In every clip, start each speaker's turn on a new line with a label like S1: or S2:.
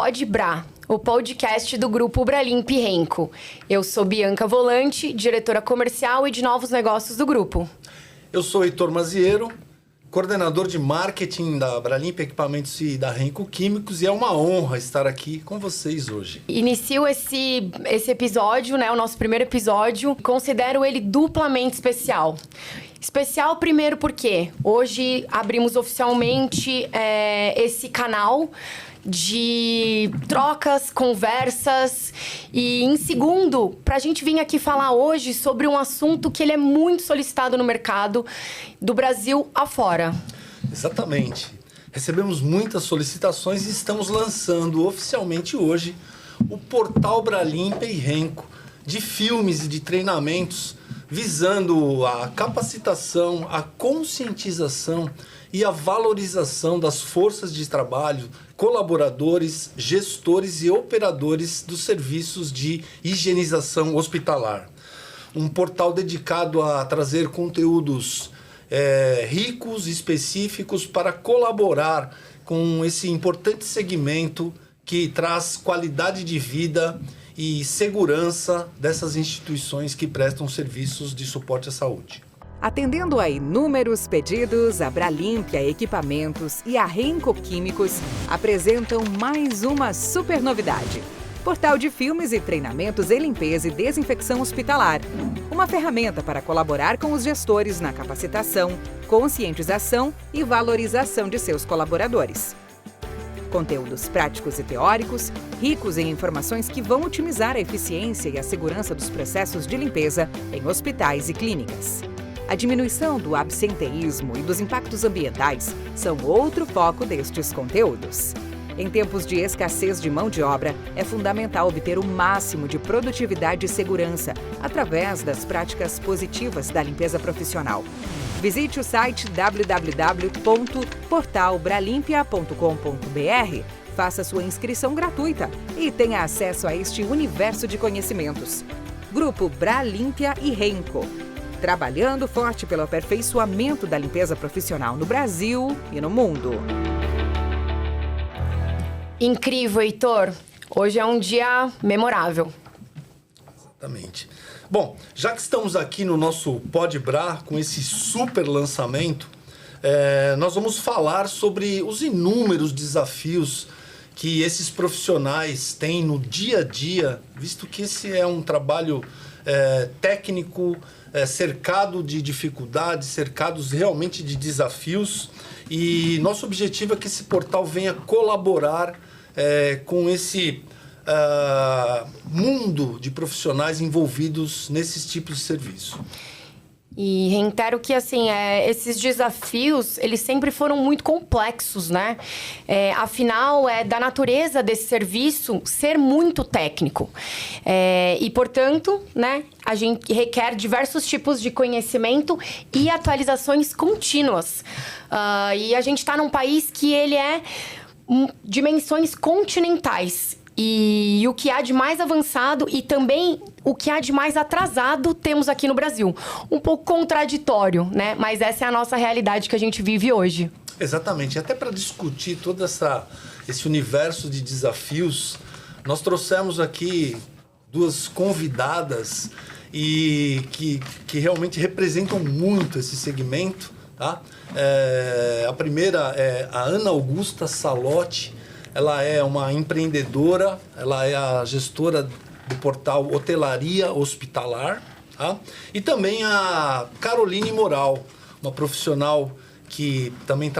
S1: Pod Bra, o podcast do Grupo Bralimp e Renco. Eu sou Bianca Volante, diretora comercial e de novos negócios do grupo.
S2: Eu sou Heitor Maziero, coordenador de marketing da Bralimp Equipamentos e da Renco Químicos, e é uma honra estar aqui com vocês hoje.
S1: Inicio esse episódio, o nosso primeiro episódio, considero ele duplamente especial. Especial primeiro porque hoje abrimos oficialmente esse canal de trocas, conversas e, em segundo, para a gente vir aqui falar hoje sobre um assunto que ele é muito solicitado no mercado do Brasil afora.
S2: Exatamente. Recebemos muitas solicitações e estamos lançando oficialmente hoje o portal Bralimp e Renco de filmes e de treinamentos visando a capacitação, a conscientização e a valorização das forças de trabalho, colaboradores, gestores e operadores dos serviços de higienização hospitalar. Um portal dedicado a trazer conteúdos ricos e específicos para colaborar com esse importante segmento que traz qualidade de vida e segurança dessas instituições que prestam serviços de suporte à saúde.
S3: Atendendo a inúmeros pedidos, a Bralimp Equipamentos e a Renco Químicos apresentam mais uma super novidade. Portal de filmes e treinamentos em limpeza e desinfecção hospitalar. Uma ferramenta para colaborar com os gestores na capacitação, conscientização e valorização de seus colaboradores. Conteúdos práticos e teóricos, ricos em informações que vão otimizar a eficiência e a segurança dos processos de limpeza em hospitais e clínicas. A diminuição do absenteísmo e dos impactos ambientais são outro foco destes conteúdos. Em tempos de escassez de mão de obra, é fundamental obter o máximo de produtividade e segurança através das práticas positivas da limpeza profissional. Visite o site www.portalbralimpia.com.br, faça sua inscrição gratuita e tenha acesso a este universo de conhecimentos. Grupo Bralimp e Renco, trabalhando forte pelo aperfeiçoamento da limpeza profissional no Brasil e no mundo.
S1: Incrível, Heitor. Hoje é um dia memorável.
S2: Exatamente. Bom, já que estamos aqui no nosso Pod Bra com esse super lançamento, nós vamos falar sobre os inúmeros desafios que esses profissionais têm no dia a dia, visto que esse é um trabalho técnico, cercado de dificuldades, cercados realmente de desafios, e nosso objetivo é que esse portal venha colaborar com esse mundo de profissionais envolvidos nesses tipos de serviço.
S1: E reitero que, esses desafios, eles sempre foram muito complexos, né? Afinal, é da natureza desse serviço ser muito técnico. E, portanto, né, a gente requer diversos tipos de conhecimento e atualizações contínuas. E a gente está num país que ele é dimensões continentais. E o que há de mais avançado e também o que há de mais atrasado temos aqui no Brasil. Um pouco contraditório, né? Mas essa é a nossa realidade que a gente vive hoje.
S2: Exatamente. Até para discutir todo esse universo de desafios, nós trouxemos aqui duas convidadas e que realmente representam muito esse segmento. Tá? A primeira é a Ana Augusta Salotti. Ela é uma empreendedora, ela é a gestora do portal Hotelaria Hospitalar. Tá? E também a Caroline Moral, uma profissional que também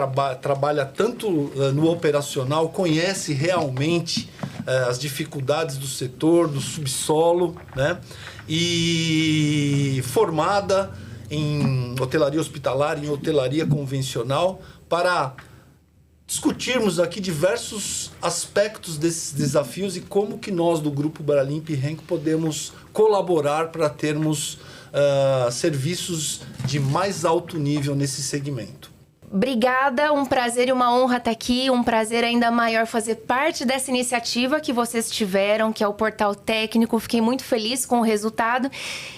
S2: trabalha tanto no operacional, conhece realmente as dificuldades do setor, do subsolo, né? E formada em hotelaria hospitalar, em hotelaria convencional, para discutirmos aqui diversos aspectos desses desafios e como que nós do Grupo Bralimp e Renco podemos colaborar para termos serviços de mais alto nível nesse segmento.
S4: Obrigada, um prazer e uma honra estar aqui, um prazer ainda maior fazer parte dessa iniciativa que vocês tiveram, que é o Portal Técnico. Fiquei muito feliz com o resultado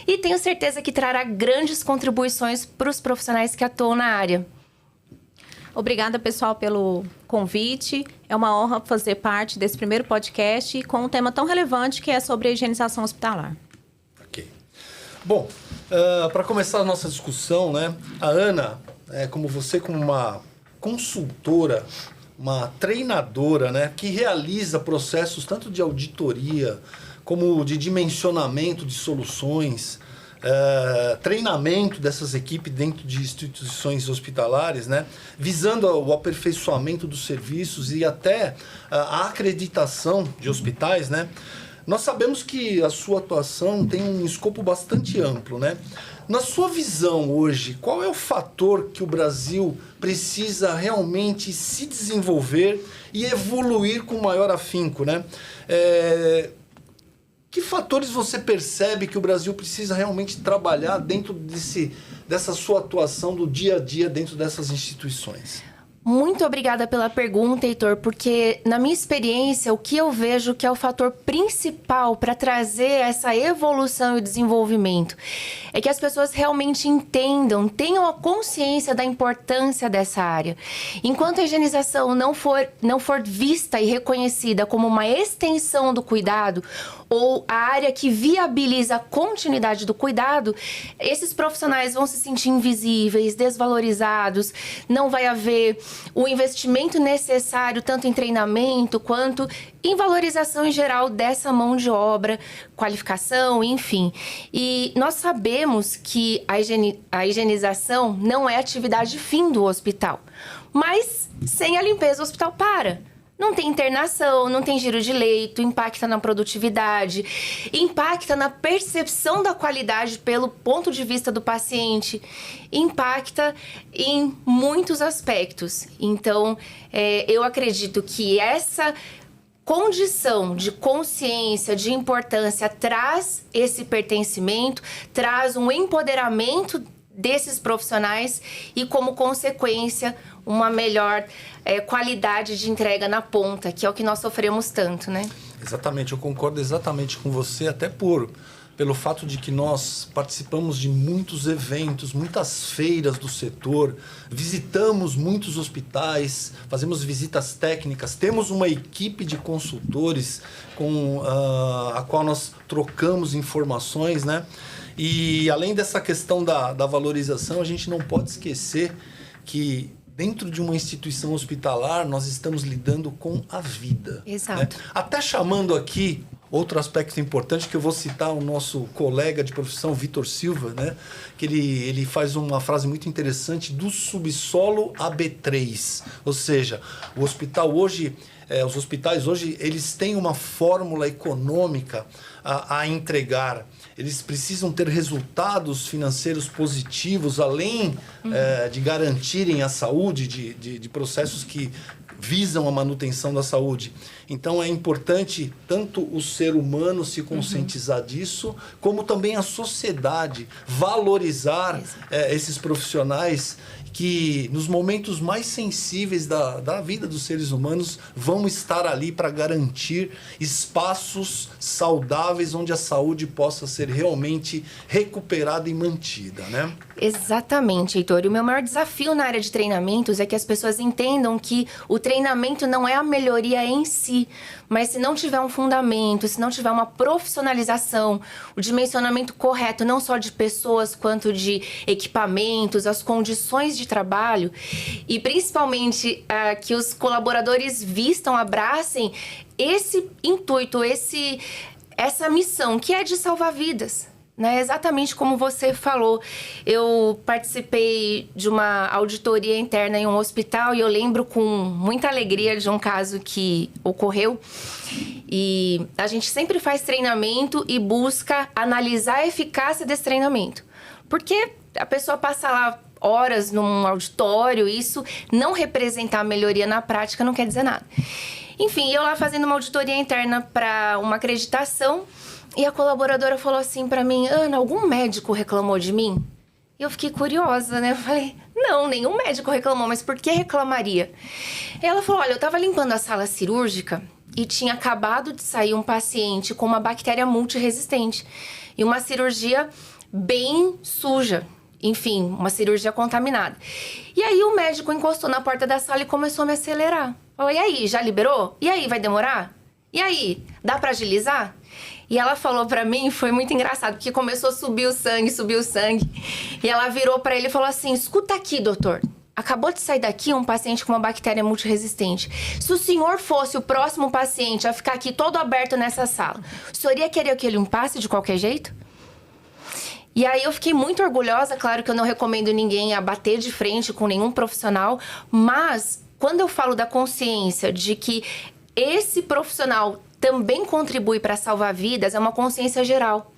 S4: e tenho certeza que trará grandes contribuições para os profissionais que atuam na área.
S5: Obrigada, pessoal, pelo convite. É uma honra fazer parte desse primeiro podcast com um tema tão relevante que é sobre a higienização hospitalar.
S2: Ok. Bom, para começar a nossa discussão, né, a Ana, como uma consultora, uma treinadora, né, que realiza processos tanto de auditoria como de dimensionamento de soluções, treinamento dessas equipes dentro de instituições hospitalares, né, visando o aperfeiçoamento dos serviços e até a acreditação de hospitais, né. Nós sabemos que a sua atuação tem um escopo bastante amplo, né? Na sua visão hoje, qual é o fator que o Brasil precisa realmente se desenvolver e evoluir com maior afinco, né? Que fatores você percebe que o Brasil precisa realmente trabalhar dentro dessa sua atuação do dia a dia dentro dessas instituições?
S4: Muito obrigada pela pergunta, Heitor, porque na minha experiência, o que eu vejo que é o fator principal para trazer essa evolução e desenvolvimento é que as pessoas realmente entendam, tenham a consciência da importância dessa área. Enquanto a higienização não for vista e reconhecida como uma extensão do cuidado ou a área que viabiliza a continuidade do cuidado, esses profissionais vão se sentir invisíveis, desvalorizados, não vai haver o investimento necessário tanto em treinamento quanto em valorização em geral dessa mão de obra, qualificação, enfim. E nós sabemos que a higienização não é atividade fim do hospital, mas sem a limpeza o hospital para. Não tem internação, não tem giro de leito, impacta na produtividade, impacta na percepção da qualidade pelo ponto de vista do paciente, impacta em muitos aspectos. Então, eu acredito que essa condição de consciência, de importância, traz esse pertencimento, traz um empoderamento desses profissionais e, como consequência, uma melhor qualidade de entrega na ponta, que é o que nós sofremos tanto, né?
S2: Exatamente, eu concordo exatamente com você, até pelo fato de que nós participamos de muitos eventos, muitas feiras do setor, visitamos muitos hospitais, fazemos visitas técnicas, temos uma equipe de consultores com a qual nós trocamos informações, né? E além dessa questão da valorização, a gente não pode esquecer que dentro de uma instituição hospitalar nós estamos lidando com a vida.
S4: Exato.
S2: Né? Até chamando aqui outro aspecto importante, que eu vou citar o nosso colega de profissão, Vitor Silva, né? Que ele faz uma frase muito interessante, do subsolo a B3. Ou seja, o hospital hoje, os hospitais hoje, eles têm uma fórmula econômica a entregar. Eles precisam ter resultados financeiros positivos, além de garantirem a saúde de processos que visam a manutenção da saúde. Então, é importante tanto o ser humano se conscientizar disso, como também a sociedade valorizar esses profissionais que, nos momentos mais sensíveis da vida dos seres humanos, vão estar ali para garantir espaços saudáveis onde a saúde possa ser realmente recuperada e mantida, né?
S4: Exatamente, Heitor. E o meu maior desafio na área de treinamentos é que as pessoas entendam que o treinamento não é a melhoria em si, mas se não tiver um fundamento, se não tiver uma profissionalização, o dimensionamento correto, não só de pessoas, quanto de equipamentos, as condições de trabalho, e principalmente que os colaboradores vistam, abracem esse intuito, essa missão, que é de salvar vidas. Né? Exatamente como você falou, eu participei de uma auditoria interna em um hospital e eu lembro com muita alegria de um caso que ocorreu. E a gente sempre faz treinamento e busca analisar a eficácia desse treinamento. Porque a pessoa passa lá horas num auditório, isso não representar a melhoria na prática não quer dizer nada. Enfim, eu lá fazendo uma auditoria interna para uma acreditação. E a colaboradora falou assim pra mim: Ana, algum médico reclamou de mim? E eu fiquei curiosa, né? Eu falei: não, nenhum médico reclamou, mas por que reclamaria? E ela falou: olha, eu tava limpando a sala cirúrgica e tinha acabado de sair um paciente com uma bactéria multiresistente. E uma cirurgia bem suja. enfim, uma cirurgia contaminada. E aí o médico encostou na porta da sala e começou a me acelerar. Falou, e aí, já liberou? E aí, vai demorar? E aí, dá pra agilizar? E ela falou pra mim, foi muito engraçado, porque começou a subir o sangue. E ela virou pra ele e falou assim, escuta aqui, doutor. Acabou de sair daqui um paciente com uma bactéria multiresistente. Se o senhor fosse o próximo paciente a ficar aqui todo aberto nessa sala, o senhor ia querer que ele limpasse de qualquer jeito? E aí eu fiquei muito orgulhosa, claro que eu não recomendo ninguém a bater de frente com nenhum profissional, mas quando eu falo da consciência de que esse profissional também contribui para salvar vidas, é uma consciência geral.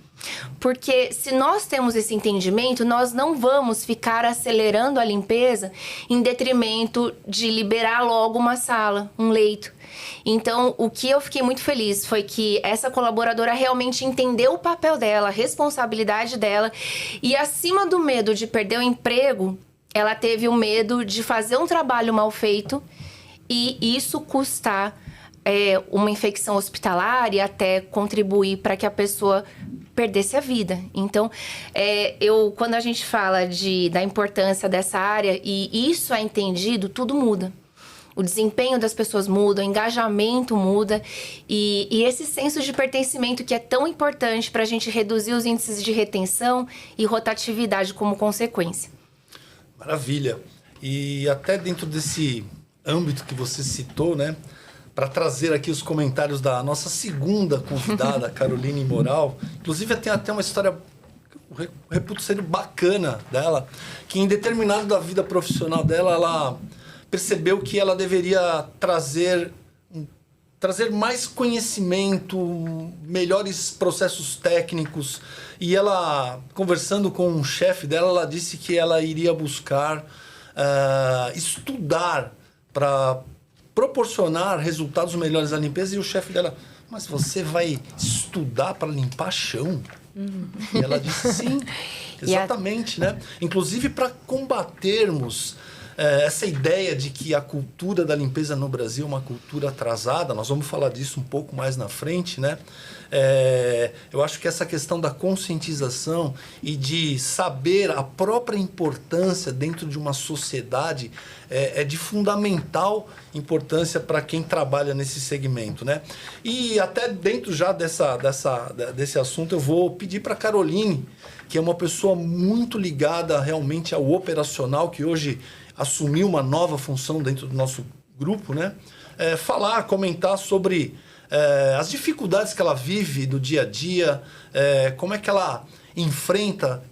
S4: Porque se nós temos esse entendimento, nós não vamos ficar acelerando a limpeza em detrimento de liberar logo uma sala, um leito. Então, o que eu fiquei muito feliz foi que essa colaboradora realmente entendeu o papel dela, a responsabilidade dela. E acima do medo de perder o emprego, ela teve o medo de fazer um trabalho mal feito e isso custar uma infecção hospitalar e até contribuir para que a pessoa perdesse a vida. Então, quando a gente fala da importância dessa área e isso é entendido, tudo muda. O desempenho das pessoas muda, o engajamento muda e esse senso de pertencimento que é tão importante para a gente reduzir os índices de retenção e rotatividade como consequência.
S2: Maravilha. E até dentro desse âmbito que você citou, né? Para trazer aqui os comentários da nossa segunda convidada, Caroline Moral. Inclusive, tem até uma história, eu reputo ser bacana dela, que em determinado da vida profissional dela, ela percebeu que ela deveria trazer mais conhecimento, melhores processos técnicos. E ela, conversando com um chefe dela, ela disse que ela iria buscar estudar para proporcionar resultados melhores à limpeza. E o chefe dela, mas você vai estudar para limpar chão? E ela disse sim, exatamente, né? Inclusive para combatermos essa ideia de que a cultura da limpeza no Brasil é uma cultura atrasada, nós vamos falar disso um pouco mais na frente, né? Eu acho que essa questão da conscientização e de saber a própria importância dentro de uma sociedade é de fundamental importância para quem trabalha nesse segmento, né? E até dentro já desse assunto eu vou pedir para a Caroline, que é uma pessoa muito ligada realmente ao operacional, que hoje assumiu uma nova função dentro do nosso grupo, né? Comentar sobre as dificuldades que ela vive do dia a dia, como é que ela enfrenta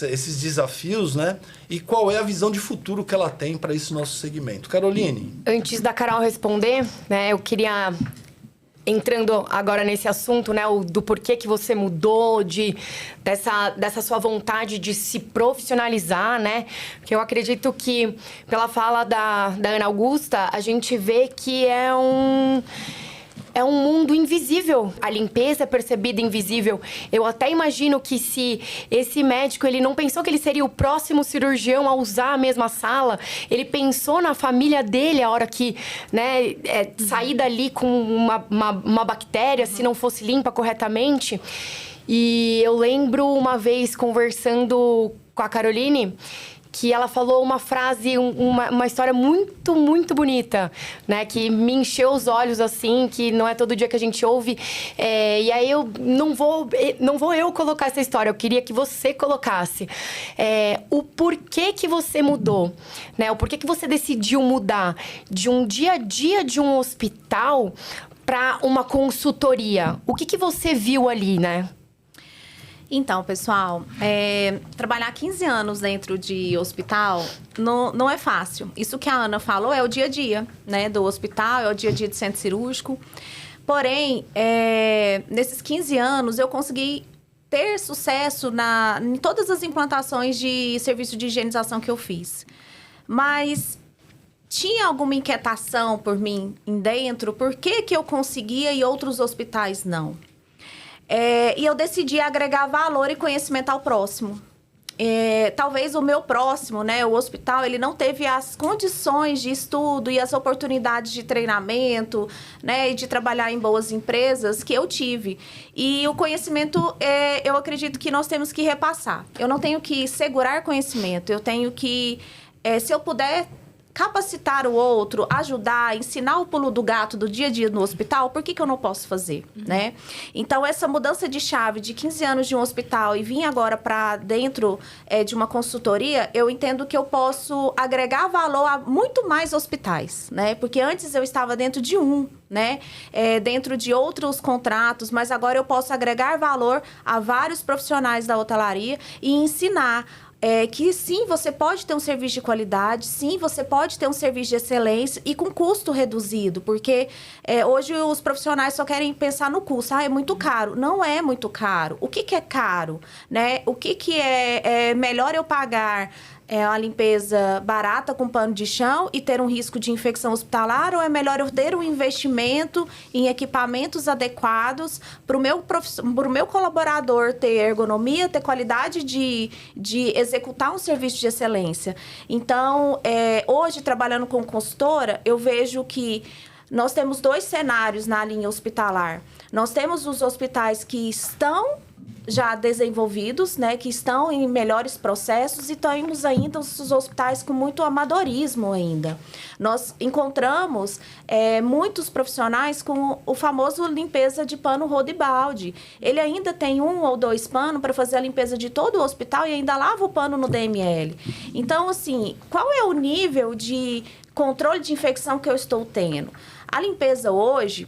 S2: esses desafios, né? E qual é a visão de futuro que ela tem para esse nosso segmento. Caroline?
S1: Antes da Carol responder, né, eu queria... Entrando agora nesse assunto, né, do porquê que você mudou, dessa sua vontade de se profissionalizar, né? Porque eu acredito que, pela fala da Ana Augusta, a gente vê que é um mundo invisível. A limpeza é percebida invisível. Eu até imagino que se esse médico, ele não pensou que ele seria o próximo cirurgião a usar a mesma sala, ele pensou na família dele a hora que, né, sair dali com uma bactéria, se não fosse limpa corretamente. E eu lembro uma vez conversando com a Caroline, que ela falou uma frase, uma história muito, muito bonita, né? Que me encheu os olhos, assim, que não é todo dia que a gente ouve. E aí eu não vou eu colocar essa história, eu queria que você colocasse. O porquê que você mudou, né? O porquê que você decidiu mudar de um dia a dia de um hospital para uma consultoria. O que você viu ali, né?
S5: Então, pessoal, trabalhar 15 anos dentro de hospital não é fácil. Isso que a Ana falou é o dia a dia, né, do hospital, é o dia a dia do centro cirúrgico. Porém, nesses 15 anos, eu consegui ter sucesso em todas as implantações de serviço de higienização que eu fiz. Mas tinha alguma inquietação por mim dentro? Por que eu conseguia e outros hospitais não? E eu decidi agregar valor e conhecimento ao próximo. talvez o meu próximo, né, o hospital, ele não teve as condições de estudo e as oportunidades de treinamento, né, e de trabalhar em boas empresas que eu tive. E o conhecimento, eu acredito que nós temos que repassar. Eu não tenho que segurar conhecimento, eu tenho que, se eu puder capacitar o outro, ajudar, ensinar o pulo do gato do dia a dia no hospital, por que eu não posso fazer, né? Então, essa mudança de chave de 15 anos de um hospital e vir agora para dentro de uma consultoria, eu entendo que eu posso agregar valor a muito mais hospitais, né? Porque antes eu estava dentro de né? Dentro de outros contratos, mas agora eu posso agregar valor a vários profissionais da hotelaria e ensinar que sim, você pode ter um serviço de qualidade, sim, você pode ter um serviço de excelência e com custo reduzido, porque hoje os profissionais só querem pensar no custo. É muito caro. Não é muito caro. O que é caro? Né? O que é melhor eu pagar uma limpeza barata com pano de chão e ter um risco de infecção hospitalar, ou é melhor eu ter um investimento em equipamentos adequados para o meu colaborador ter ergonomia, ter qualidade de executar um serviço de excelência? Então, hoje, trabalhando com consultora, eu vejo que nós temos 2 cenários na linha hospitalar. Nós temos os hospitais que estão já desenvolvidos, né, que estão em melhores processos, e temos ainda os hospitais com muito amadorismo ainda. Nós encontramos muitos profissionais com o famoso limpeza de pano rodo e balde. Ele ainda tem 1 ou 2 panos para fazer a limpeza de todo o hospital e ainda lava o pano no DML. Então, assim, qual é o nível de controle de infecção que eu estou tendo? A limpeza hoje,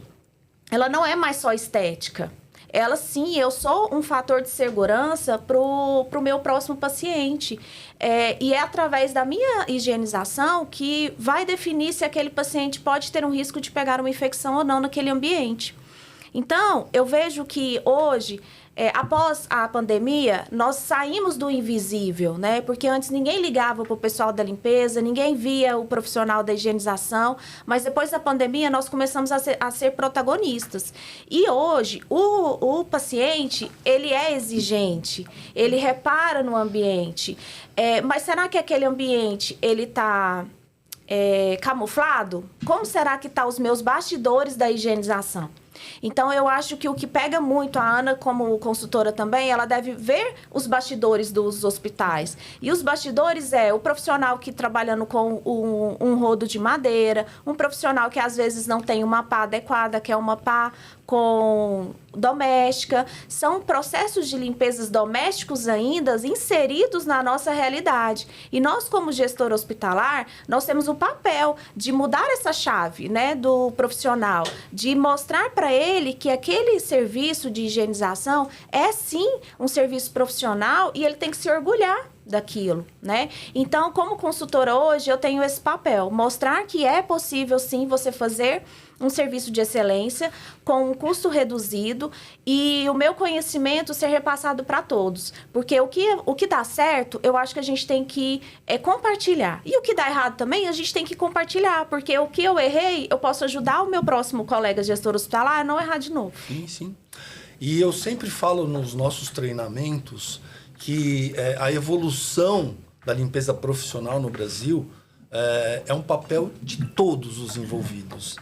S5: ela não é mais só estética. Ela, sim, eu sou um fator de segurança para o meu próximo paciente. E é através da minha higienização que vai definir se aquele paciente pode ter um risco de pegar uma infecção ou não naquele ambiente. Então, eu vejo que hoje, após a pandemia, nós saímos do invisível, né? Porque antes ninguém ligava para o pessoal da limpeza, ninguém via o profissional da higienização, mas depois da pandemia nós começamos a ser protagonistas. E hoje, o paciente, ele é exigente, ele repara no ambiente. Mas será que aquele ambiente, ele está camuflado? Como será que estão os meus bastidores da higienização? Então, eu acho que o que pega muito, a Ana, como consultora também, ela deve ver os bastidores dos hospitais. E os bastidores o profissional que trabalhando com um rodo de madeira, um profissional que às vezes não tem uma pá adequada, que é uma pá com doméstica. São processos de limpezas domésticos ainda inseridos na nossa realidade. E nós, como gestor hospitalar, nós temos o papel de mudar essa chave, né, do profissional, de mostrar para ele que aquele serviço de higienização é, sim, um serviço profissional e ele tem que se orgulhar daquilo, né? Então, como consultora hoje, eu tenho esse papel, mostrar que é possível, sim, você fazer um serviço de excelência com um custo reduzido e o meu conhecimento ser repassado para todos. Porque o que dá certo, eu acho que a gente tem que compartilhar. E o que dá errado também, a gente tem que compartilhar. Porque o que eu errei, eu posso ajudar o meu próximo colega gestor hospitalar a não errar de novo.
S2: Sim, sim. E eu sempre falo nos nossos treinamentos que a evolução da limpeza profissional no Brasil é um papel de todos os envolvidos.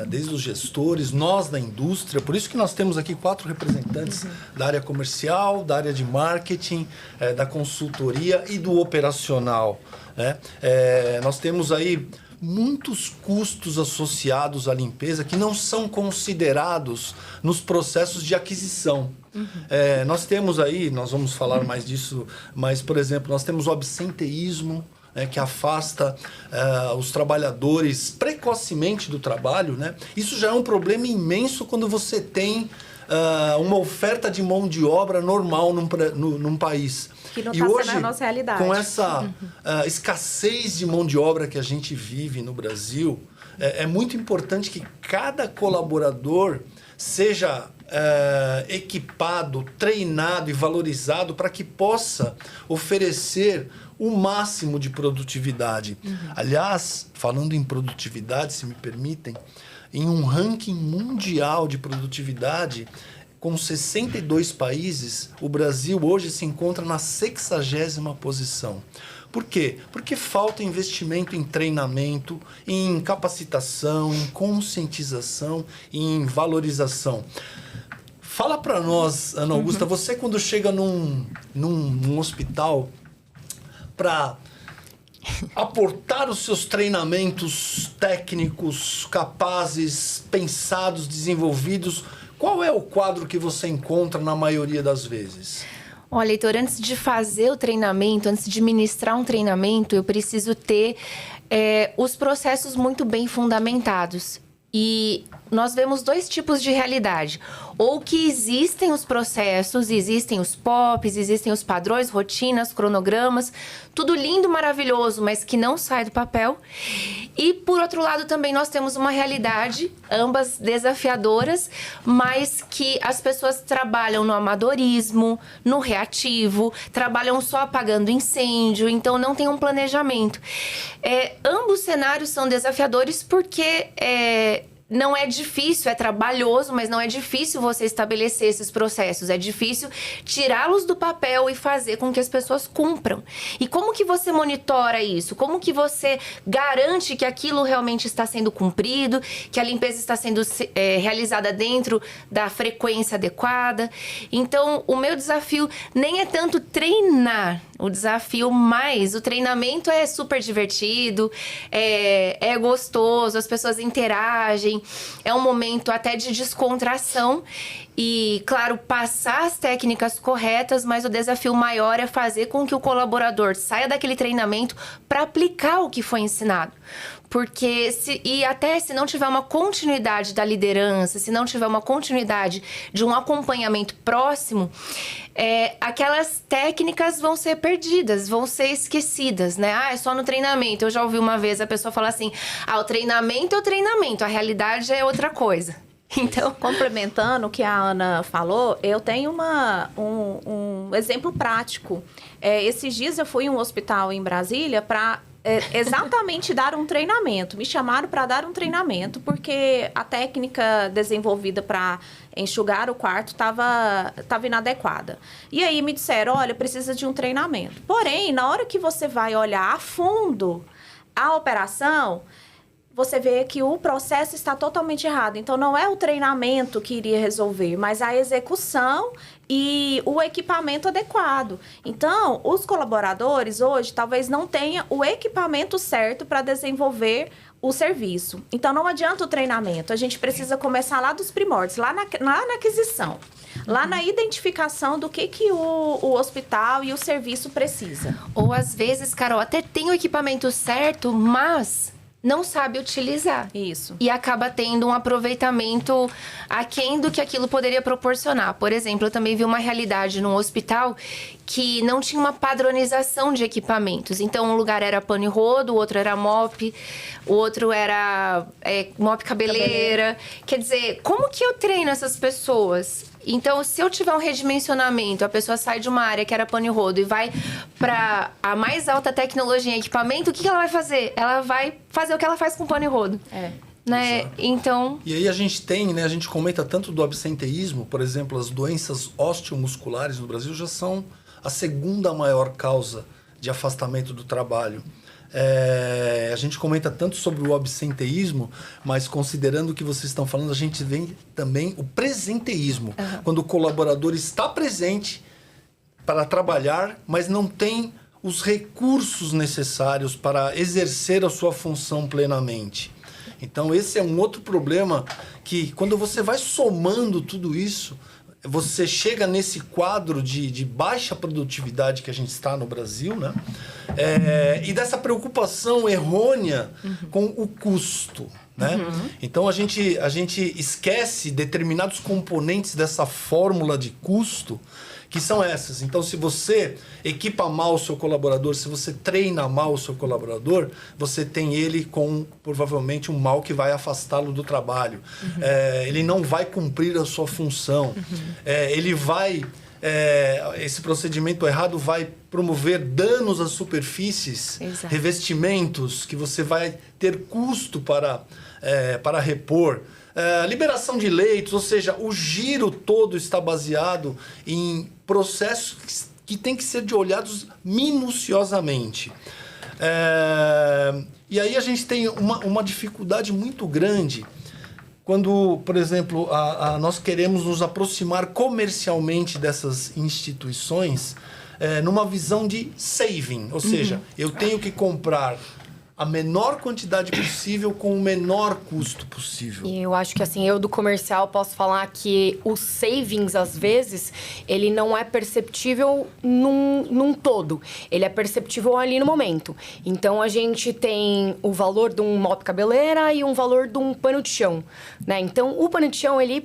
S2: Desde os gestores, nós da indústria, por isso que nós temos aqui 4 representantes da área comercial, da área de marketing, da consultoria e do operacional. Né? Nós temos aí muitos custos associados à limpeza que não são considerados nos processos de aquisição. Nós temos aí, nós vamos falar mais disso, mas, por exemplo, nós temos o absenteísmo, que afasta os trabalhadores precocemente do trabalho, né? Isso já é um problema imenso quando você tem uma oferta de mão de obra normal num país.
S5: Que não está sendo a nossa realidade.
S2: Com essa escassez de mão de obra que a gente vive no Brasil, é muito importante que cada colaborador seja equipado, treinado e valorizado para que possa oferecer o máximo de produtividade. Aliás, falando em produtividade, se me permitem, em um ranking mundial de produtividade, com 62 países, o Brasil hoje se encontra na 60ª posição. Por quê? Porque falta investimento em treinamento, em capacitação, em conscientização, em valorização. Fala para nós, Ana Augusta, você quando chega num hospital para aportar os seus treinamentos técnicos, capazes, pensados, desenvolvidos, qual é o quadro que você encontra na maioria das vezes?
S4: Olha, Heitor, antes de fazer o treinamento, antes de ministrar um treinamento, eu preciso ter os processos muito bem fundamentados. E nós vemos 2 tipos de realidade. Ou que existem os processos, existem os POPs, existem os padrões, rotinas, cronogramas, tudo lindo, maravilhoso, mas que não sai do papel. E, por outro lado, também nós temos uma realidade, ambas desafiadoras, mas que as pessoas trabalham no amadorismo, no reativo, trabalham só apagando incêndio, então não tem um planejamento. Ambos cenários são desafiadores porque não é difícil, é trabalhoso, mas não é difícil você estabelecer esses processos. É difícil tirá-los do papel e fazer com que as pessoas cumpram. E como que você monitora isso? Como que você garante que aquilo realmente está sendo cumprido, que a limpeza está sendo realizada dentro da frequência adequada? Então, o meu desafio nem é tanto treinar o desafio, mas o treinamento é super divertido, é gostoso, as pessoas interagem, é um momento até de descontração e, claro, passar as técnicas corretas, mas o desafio maior é fazer com que o colaborador saia daquele treinamento para aplicar o que foi ensinado. Porque se não tiver uma continuidade da liderança, se não tiver uma continuidade de um acompanhamento próximo, aquelas técnicas vão ser perdidas, vão ser esquecidas, né? É só no treinamento. Eu já ouvi uma vez a pessoa falar assim, o treinamento é o treinamento, a realidade é outra coisa. Então,
S5: complementando o que a Ana falou, eu tenho um exemplo prático. Esses dias eu fui em um hospital em Brasília para exatamente dar um treinamento. Me chamaram para dar um treinamento porque a técnica desenvolvida para enxugar o quarto estava inadequada. E aí me disseram, olha, precisa de um treinamento. Porém, na hora que você vai olhar a fundo a operação, você vê que o processo está totalmente errado. Então, não é o treinamento que iria resolver, mas a execução e o equipamento adequado. Então, os colaboradores hoje talvez não tenham o equipamento certo para desenvolver o serviço. Então, não adianta o treinamento. A gente precisa começar lá dos primórdios, lá na aquisição. Lá na identificação do que o hospital e o serviço precisa.
S4: Ou, às vezes, Carol, até tem o equipamento certo, mas não sabe utilizar.
S5: Isso.
S4: E acaba tendo um aproveitamento aquém do que aquilo poderia proporcionar. Por exemplo, eu também vi uma realidade num hospital que não tinha uma padronização de equipamentos. Então, um lugar era pano e rodo, o outro era mop, o outro era mop cabeleira. Quer dizer, como que eu treino essas pessoas? Então, se eu tiver um redimensionamento, a pessoa sai de uma área que era pano e rodo e vai para a mais alta tecnologia em equipamento, o que ela vai fazer? Ela vai fazer o que ela faz com pano e rodo. Né? Então...
S2: E aí a gente tem, né? A gente comenta tanto do absenteísmo, por exemplo, as doenças osteomusculares no Brasil já são a segunda maior causa de afastamento do trabalho. A gente comenta tanto sobre o absenteísmo, mas considerando o que vocês estão falando, a gente vê também o presenteísmo. Quando o colaborador está presente para trabalhar, mas não tem os recursos necessários para exercer a sua função plenamente. Então, esse é um outro problema que, quando você vai somando tudo isso, você chega nesse quadro de baixa produtividade que a gente está no Brasil, né? E dessa preocupação errônea com o custo, né? Então, a gente esquece determinados componentes dessa fórmula de custo, que são essas. Então, se você equipa mal o seu colaborador, se você treina mal o seu colaborador, você tem ele com, provavelmente, um mal que vai afastá-lo do trabalho. Ele não vai cumprir a sua função. Ele vai... esse procedimento errado vai promover danos às superfícies, revestimentos, que você vai ter custo para repor. Liberação de leitos, ou seja, o giro todo está baseado em processos que têm que ser olhados minuciosamente. E aí a gente tem uma dificuldade muito grande quando, por exemplo, nós queremos nos aproximar comercialmente dessas instituições numa visão de saving, ou seja, eu tenho que comprar a menor quantidade possível com o menor custo possível.
S1: E eu acho que, assim, eu do comercial posso falar que o savings, às vezes, ele não é perceptível num todo. Ele é perceptível ali no momento. Então, a gente tem o valor de um mop cabeleira e um valor de um pano de chão, né? Então, o pano de chão, ele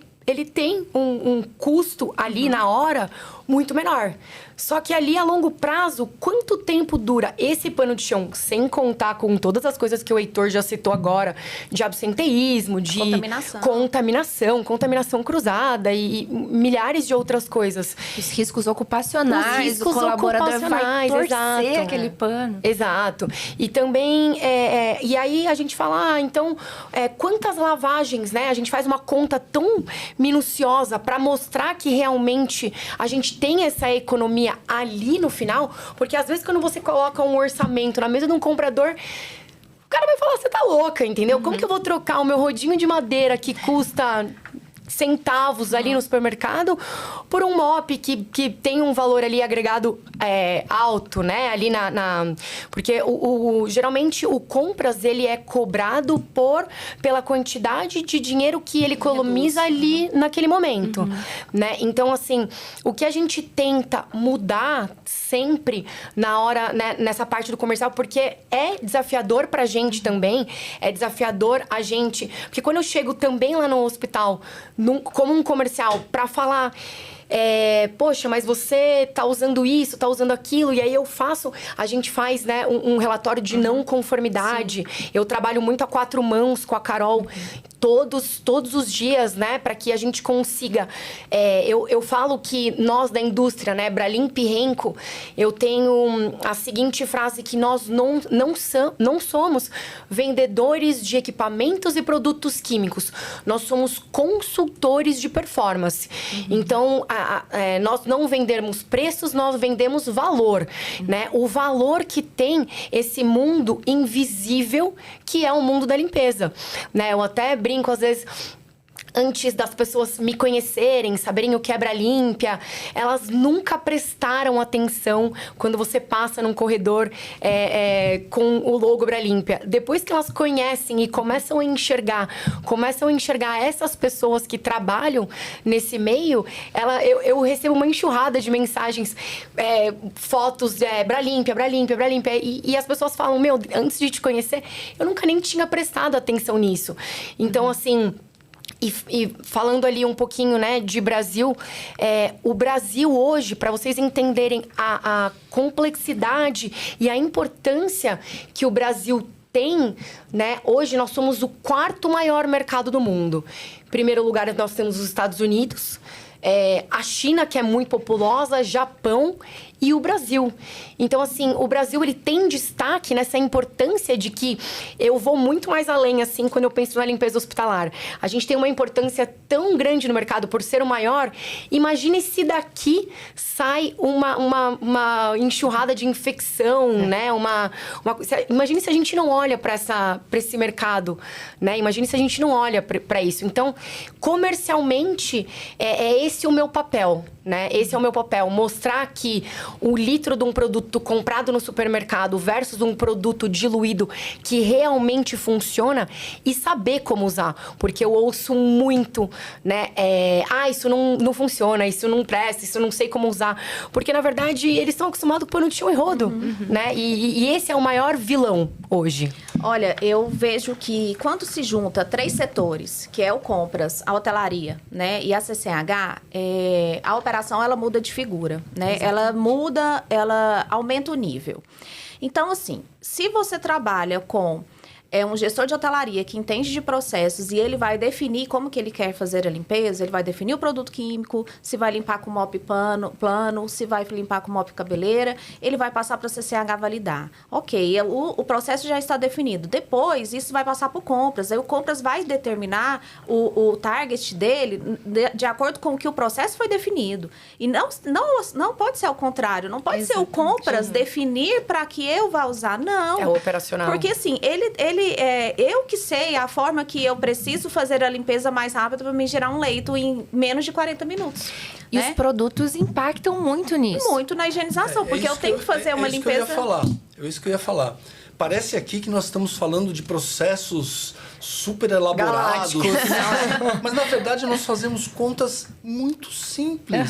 S1: tem um custo ali na hora muito menor. Só que ali, a longo prazo, quanto tempo dura esse pano de chão? Sem contar com todas as coisas que o Heitor já citou agora, de absenteísmo, de contaminação cruzada e milhares de outras coisas.
S4: Os riscos ocupacionais,
S1: o
S4: colaborador vai torcer
S1: exato,
S4: aquele pano.
S1: Exato. E também, e aí a gente fala, então, quantas lavagens, né? A gente faz uma conta tão minuciosa para mostrar que realmente a gente tem essa economia ali no final, porque às vezes quando você coloca um orçamento na mesa de um comprador, o cara vai falar, você tá louca, entendeu? Como que eu vou trocar o meu rodinho de madeira que custa centavos ali no supermercado por um mop que tem um valor ali agregado alto, né? Ali porque geralmente o compras, ele é cobrado pela quantidade de dinheiro que ele economiza ali naquele momento, né? Então, assim, o que a gente tenta mudar sempre na hora, né, nessa parte do comercial, porque é desafiador pra gente também, é desafiador a gente... Porque quando eu chego também lá no hospital, como um comercial, pra falar... poxa, mas você tá usando isso, tá usando aquilo, e aí a gente faz, né, um relatório de não conformidade. Sim. Eu trabalho muito a 4 mãos com a Carol, todos os dias, né, para que a gente consiga. Eu falo que nós da indústria, né, Bralimp e Renco, eu tenho a seguinte frase, que nós não somos vendedores de equipamentos e produtos químicos, nós somos consultores de performance. Então, nós não vendemos preços, nós vendemos valor, né? O valor que tem esse mundo invisível, que é o mundo da limpeza, né? Eu até brinco, às vezes... Antes das pessoas me conhecerem, saberem o que é Bralímpia, elas nunca prestaram atenção quando você passa num corredor com o logo Bralímpia. Depois que elas conhecem e começam a enxergar essas pessoas que trabalham nesse meio, eu recebo uma enxurrada de mensagens, fotos de Bralímpia, e as pessoas falam, antes de te conhecer, eu nunca nem tinha prestado atenção nisso. Então, assim... E falando ali um pouquinho, né, de Brasil, o Brasil hoje, para vocês entenderem a complexidade e a importância que o Brasil tem, né, hoje nós somos o 4º maior mercado do mundo. Em primeiro lugar, nós temos os Estados Unidos, a China, que é muito populosa, Japão e o Brasil. Então, assim, o Brasil, ele tem destaque nessa importância de que eu vou muito mais além, assim, quando eu penso na limpeza hospitalar. A gente tem uma importância tão grande no mercado por ser o maior. Imagine se daqui sai uma enxurrada de infecção, né? Imagine se a gente não olha para esse mercado, né? Imagine se a gente não olha para isso. Então, comercialmente, esse o meu papel, né? Esse é o meu papel, mostrar que o litro de um produto comprado no supermercado versus um produto diluído que realmente funciona e saber como usar. Porque eu ouço muito, né? Isso não funciona, isso não presta, isso eu não sei como usar. Porque, na verdade, eles estão acostumados com pano de chão e rodo, né? E esse é o maior vilão hoje.
S5: Olha, eu vejo que quando se junta 3 setores, que é o compras, a hotelaria, né, e a CCH, a operação, ela muda de figura, né? Ela aumenta o nível. Então, assim, se você trabalha com é um gestor de hotelaria que entende de processos e ele vai definir como que ele quer fazer a limpeza, ele vai definir o produto químico, se vai limpar com mop plano, se vai limpar com mop cabeleira, ele vai passar para o CCH validar. Ok, o processo já está definido. Depois, isso vai passar para o compras. Aí o compras vai determinar o target dele de acordo com o que o processo foi definido. E não pode ser ao contrário, não pode ser o compras definir para que eu vá usar, não.
S1: É o operacional.
S5: Porque assim, eu que sei a forma que eu preciso fazer a limpeza mais rápida para me gerar um leito em menos de 40 minutos.
S4: E
S5: né?
S4: os produtos impactam muito nisso.
S5: Muito na higienização, porque eu tenho que fazer uma limpeza...
S2: É isso que eu ia falar. Parece aqui que nós estamos falando de processos super elaborados. Mas, na verdade, nós fazemos contas muito simples,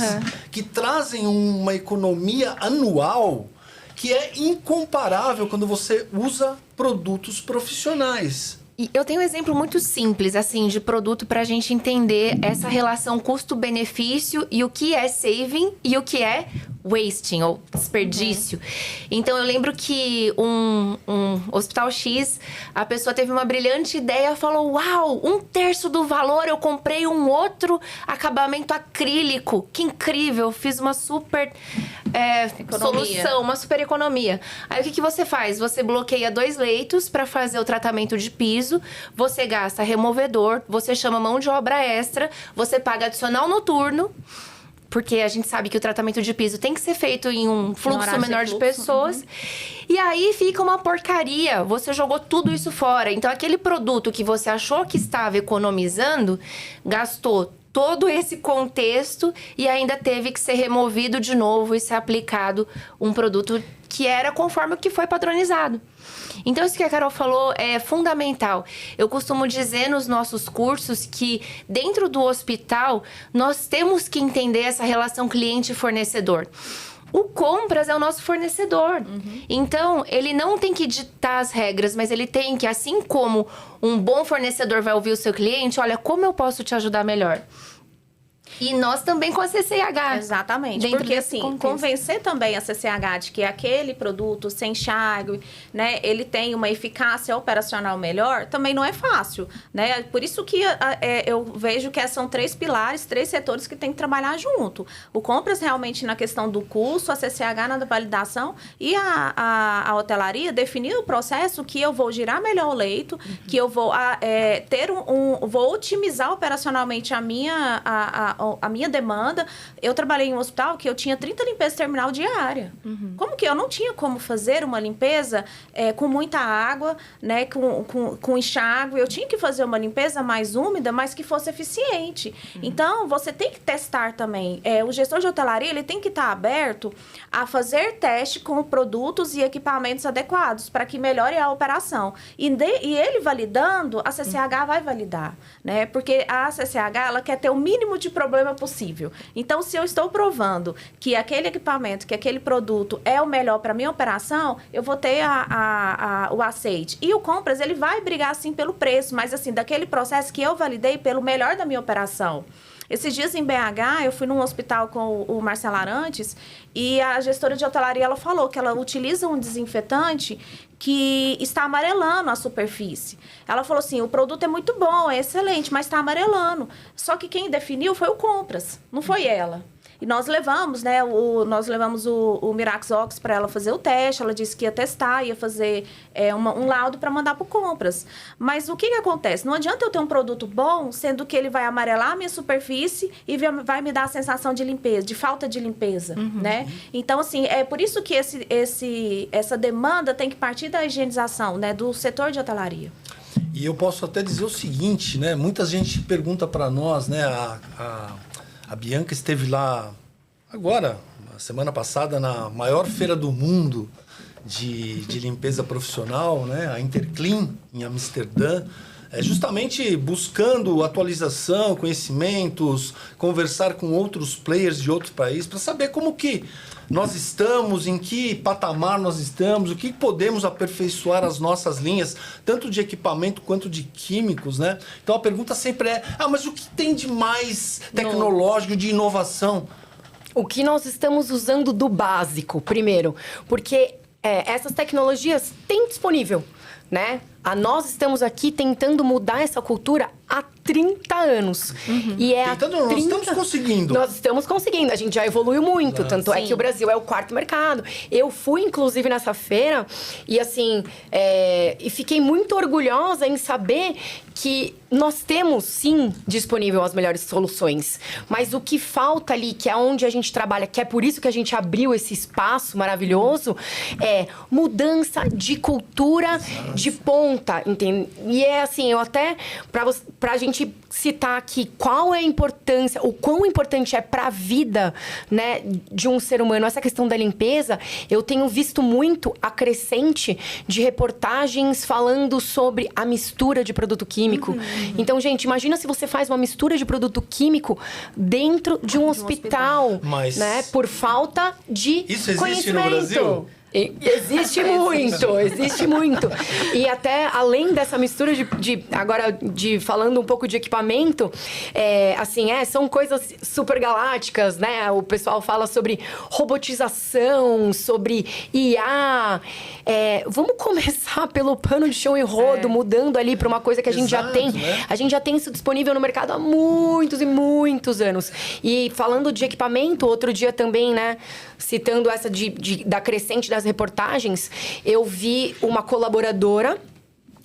S2: que trazem uma economia anual que é incomparável quando você usa produtos profissionais.
S4: E eu tenho um exemplo muito simples, assim, de produto pra gente entender essa relação custo-benefício e o que é saving e o que é wasting, ou desperdício. Então, eu lembro que um Hospital X, a pessoa teve uma brilhante ideia, falou, uau, 1/3 do valor, eu comprei um outro acabamento acrílico. Que incrível, fiz uma super solução, uma super economia. Aí, o que você faz? Você bloqueia 2 leitos para fazer o tratamento de piso, você gasta removedor, você chama mão de obra extra, você paga adicional noturno, porque a gente sabe que o tratamento de piso tem que ser feito em um fluxo menor de pessoas. E aí fica uma porcaria. Você jogou tudo isso fora. Então, aquele produto que você achou que estava economizando, gastou todo esse contexto e ainda teve que ser removido de novo e ser aplicado um produto que era conforme o que foi padronizado. Então, isso que a Carol falou é fundamental. Eu costumo dizer nos nossos cursos que dentro do hospital nós temos que entender essa relação cliente-fornecedor. O compras é o nosso fornecedor. Então, ele não tem que ditar as regras, mas ele tem que, assim como um bom fornecedor vai ouvir o seu cliente, olha, como eu posso te ajudar melhor? E nós também com a CCH.
S5: Exatamente, porque assim, convencer também a CCH de que aquele produto sem enxágue, né, ele tem uma eficácia operacional melhor, também não é fácil, né? Por isso que eu vejo que são 3 pilares, 3 setores que tem que trabalhar junto. O compras realmente na questão do custo, a CCH na validação e a hotelaria definir o processo que eu vou girar melhor o leito, que eu vou vou otimizar operacionalmente a minha demanda. Eu trabalhei em um hospital que eu tinha 30 limpezas terminal diária. Como que eu não tinha como fazer uma limpeza com muita água, né, com enxágue? Eu tinha que fazer uma limpeza mais úmida, mas que fosse eficiente. Então, você tem que testar também. O gestor de hotelaria, ele tem que estar aberto a fazer teste com produtos e equipamentos adequados para que melhore a operação. E ele validando, a CCH vai validar, né? Porque a CCH, ela quer ter o mínimo de problema possível. Então, se eu estou provando que aquele equipamento, que aquele produto é o melhor para minha operação, eu vou ter o aceite. E o compras, ele vai brigar, sim, pelo preço, mas, assim, daquele processo que eu validei pelo melhor da minha operação. Esses dias em BH, eu fui num hospital com o Marcelo Arantes e a gestora de hotelaria, ela falou que ela utiliza um desinfetante que está amarelando a superfície. Ela falou assim, o produto é muito bom, é excelente, mas está amarelando. Só que quem definiu foi o compras, não foi ela. E nós levamos, né, o Mirax Ox para ela fazer o teste. Ela disse que ia testar, ia fazer um laudo para mandar para o compras. Mas o que acontece? Não adianta eu ter um produto bom, sendo que ele vai amarelar a minha superfície e vai me dar a sensação de limpeza, de falta de limpeza, né? Então, assim, é por isso que essa demanda tem que partir da higienização, né, do setor de hotelaria.
S2: E eu posso até dizer o seguinte, né? Muita gente pergunta para nós, né? A Bianca esteve lá agora, na semana passada, na maior feira do mundo de limpeza profissional, né? A Interclean, em Amsterdã, justamente buscando atualização, conhecimentos, conversar com outros players de outros países para saber como que nós estamos, em que patamar nós estamos, o que podemos aperfeiçoar as nossas linhas, tanto de equipamento quanto de químicos, né? Então a pergunta sempre é, mas o que tem de mais tecnológico, de inovação?
S1: O que nós estamos usando do básico, primeiro, porque essas tecnologias têm disponível. né? Nós estamos aqui tentando mudar essa cultura há 30 anos. E
S2: Nós estamos conseguindo.
S1: Nós estamos conseguindo. A gente já evoluiu muito. Tanto é
S5: Sim.
S1: que o Brasil é o 4º mercado. Eu fui, inclusive, nessa feira e, assim, e fiquei muito orgulhosa em saber que nós temos, sim, disponível as melhores soluções. Mas o que falta ali, que é onde a gente trabalha, que é por isso que a gente abriu esse espaço maravilhoso, é mudança de cultura de ponta, entende? E é assim, eu até, pra gente citar aqui qual é a importância, o quão importante é pra vida, né, de um ser humano, essa questão da limpeza, eu tenho visto muito a crescente de reportagens falando sobre a mistura de produto químico. Então, gente, imagina se você faz uma mistura de produto químico dentro de um hospital,
S2: Mas
S1: né? Por falta de
S2: isso existe
S1: conhecimento.
S2: no Brasil?
S1: Existe muito. E até além dessa mistura agora falando um pouco de equipamento, são coisas super galácticas, né? O pessoal fala sobre robotização, sobre IA. Vamos começar pelo pano de chão e rodo, mudando ali para uma coisa que a gente já tem.
S2: Né?
S1: A gente já tem isso disponível no mercado há muitos e muitos anos. E falando de equipamento, outro dia também, né? Citando essa da crescente das reportagens, eu vi uma colaboradora,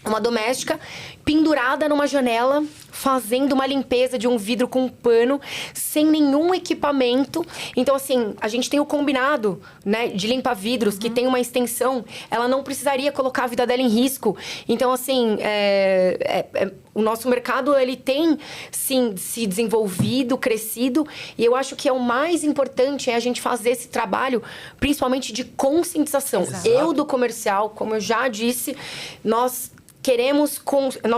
S1: uma doméstica, pendurada numa janela, fazendo uma limpeza de um vidro com um pano, sem nenhum equipamento. Então, assim, a gente tem o combinado, né, de limpar vidros, que tem uma extensão. Ela não precisaria colocar a vida dela em risco. Então, assim, o nosso mercado, ele tem, sim, se desenvolvido, crescido. E eu acho que o mais importante é a gente fazer esse trabalho, principalmente de conscientização.
S2: Exato.
S1: Eu, do comercial, como eu já disse, nós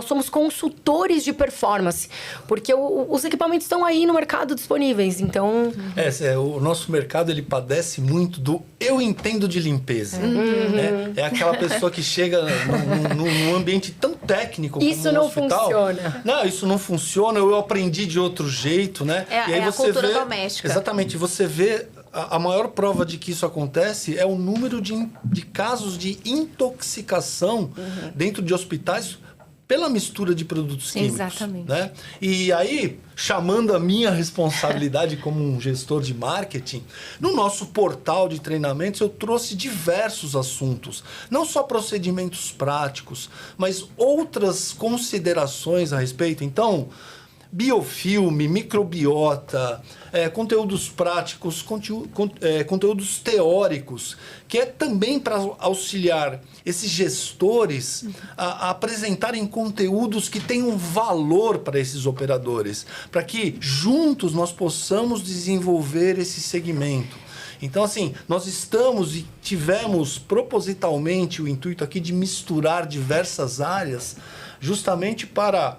S1: somos consultores de performance, porque os equipamentos estão aí no mercado disponíveis, então...
S2: O nosso mercado, ele padece muito do eu entendo de limpeza. Né? É aquela pessoa que chega num ambiente tão técnico como
S1: isso
S2: um
S1: não
S2: hospital.
S1: Funciona.
S2: Não, isso não funciona, eu aprendi de outro jeito, né?
S5: E aí
S2: a
S5: cultura doméstica.
S2: Exatamente, você vê... A maior prova de que isso acontece é o número de casos de intoxicação dentro de hospitais pela mistura de produtos químicos.
S4: Exatamente.
S2: Né? E aí, chamando a minha responsabilidade como um gestor de marketing, no nosso portal de treinamentos eu trouxe diversos assuntos. Não só procedimentos práticos, mas outras considerações a respeito. Então, biofilme, microbiota, conteúdos práticos, conteúdos teóricos, que é também para auxiliar esses gestores a apresentarem conteúdos que tenham valor para esses operadores, para que juntos nós possamos desenvolver esse segmento. Então, assim, nós estamos e tivemos propositalmente o intuito aqui de misturar diversas áreas justamente para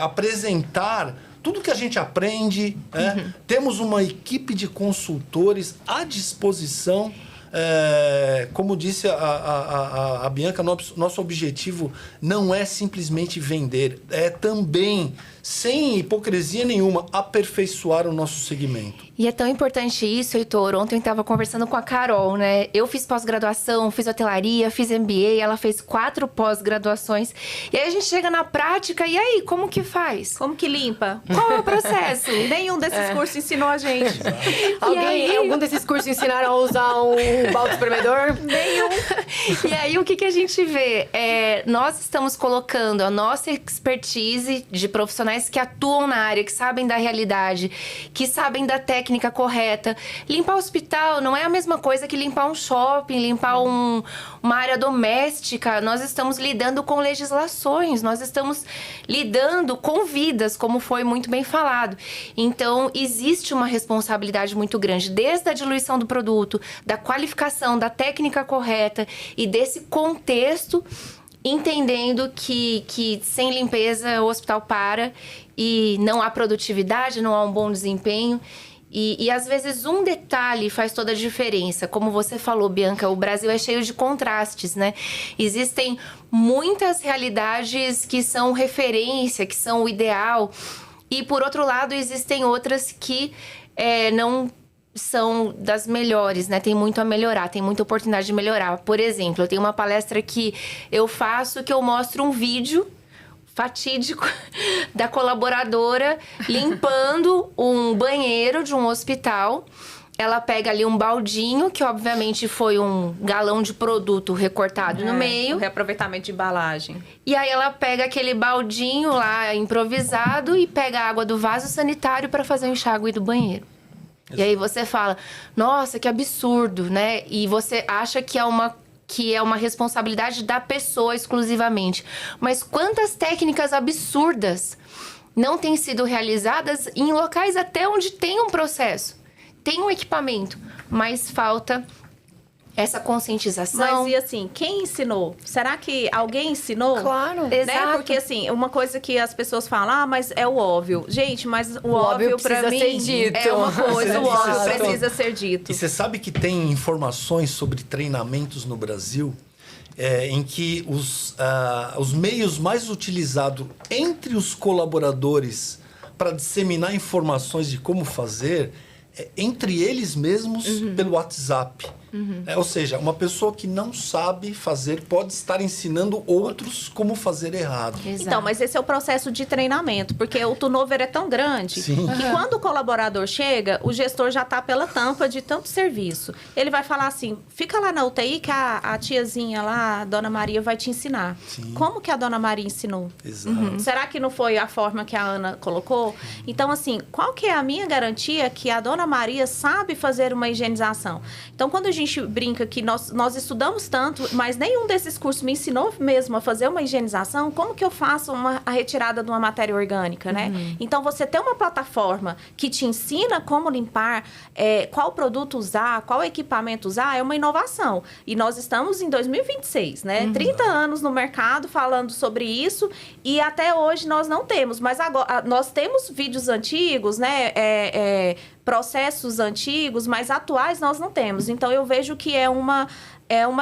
S2: apresentar tudo que a gente aprende. Né? Temos uma equipe de consultores à disposição. Como disse a Bianca, nosso objetivo não é simplesmente vender, é também, sem hipocrisia nenhuma, aperfeiçoar o nosso segmento.
S4: E é tão importante isso, Heitor. Ontem eu estava conversando com a Carol, né? Eu fiz pós-graduação, fiz hotelaria, fiz MBA, ela fez 4 pós-graduações. E aí a gente chega na prática, e aí, como que faz?
S5: Como que limpa?
S4: Qual é o processo?
S5: Nenhum desses cursos ensinou a gente.
S1: Algum desses cursos ensinaram a usar um balde espremedor?
S4: Nenhum. E aí, o que a gente vê? Nós estamos colocando a nossa expertise de profissionais que atuam na área, que sabem da realidade, que sabem da técnica correta. Limpar o hospital não é a mesma coisa que limpar um shopping, limpar uma área doméstica. Nós estamos lidando com legislações, nós estamos lidando com vidas, como foi muito bem falado. Então, existe uma responsabilidade muito grande, desde a diluição do produto, da qualificação, da técnica correta e desse contexto, entendendo que sem limpeza o hospital para e não há produtividade, não há um bom desempenho. E às vezes um detalhe faz toda a diferença. Como você falou, Bianca, o Brasil é cheio de contrastes, né? Existem muitas realidades que são referência, que são o ideal. E por outro lado, existem outras que são das melhores, né? Tem muito a melhorar, tem muita oportunidade de melhorar. Por exemplo, eu tenho uma palestra que eu faço que eu mostro um vídeo fatídico da colaboradora limpando um banheiro de um hospital. Ela pega ali um baldinho, que obviamente foi um galão de produto recortado no meio.
S5: O reaproveitamento de embalagem.
S4: E aí ela pega aquele baldinho lá improvisado e pega a água do vaso sanitário para fazer o enxágue do banheiro. E aí você fala, nossa, que absurdo, né? E você acha que é uma responsabilidade da pessoa exclusivamente. Mas quantas técnicas absurdas não têm sido realizadas em locais até onde tem um processo, tem um equipamento, mas falta essa conscientização.
S5: Mas e assim, quem ensinou? Será que alguém ensinou?
S1: Claro.
S5: Né?
S4: Exato.
S5: Porque assim, uma coisa que as pessoas falam, mas é o óbvio. Gente, mas o
S1: óbvio
S5: óbvio pra
S1: precisa
S5: mim
S1: ser dito.
S5: é uma coisa, o óbvio
S2: Exato.
S5: precisa ser dito.
S2: E você sabe que tem informações sobre treinamentos no Brasil em que os meios mais utilizados entre os colaboradores para disseminar informações de como fazer entre eles mesmos pelo WhatsApp. Ou seja, uma pessoa que não sabe fazer pode estar ensinando outros como fazer errado.
S4: Exato.
S5: Então, mas esse é o processo de treinamento, porque o turnover é tão grande
S2: Sim.
S5: que quando o colaborador chega, o gestor já está pela tampa de tanto serviço. Ele vai falar assim, fica lá na UTI que a tiazinha lá, a Dona Maria, vai te ensinar.
S2: Sim.
S5: Como que a Dona Maria ensinou?
S2: Exato.
S5: Será que não foi a forma que a Ana colocou? Então, assim, qual que é a minha garantia que a Dona Maria sabe fazer uma higienização? Então, quando a gente brinca que nós estudamos tanto, mas nenhum desses cursos me ensinou mesmo a fazer uma higienização, como que eu faço a retirada de uma matéria orgânica, né? Então, você ter uma plataforma que te ensina como limpar, qual produto usar, qual equipamento usar, é uma inovação. E nós estamos em 2026, né? 30 anos no mercado falando sobre isso e até hoje nós não temos. Mas agora, nós temos vídeos antigos, né? Processos antigos, mas atuais nós não temos. Então, eu vejo que é uma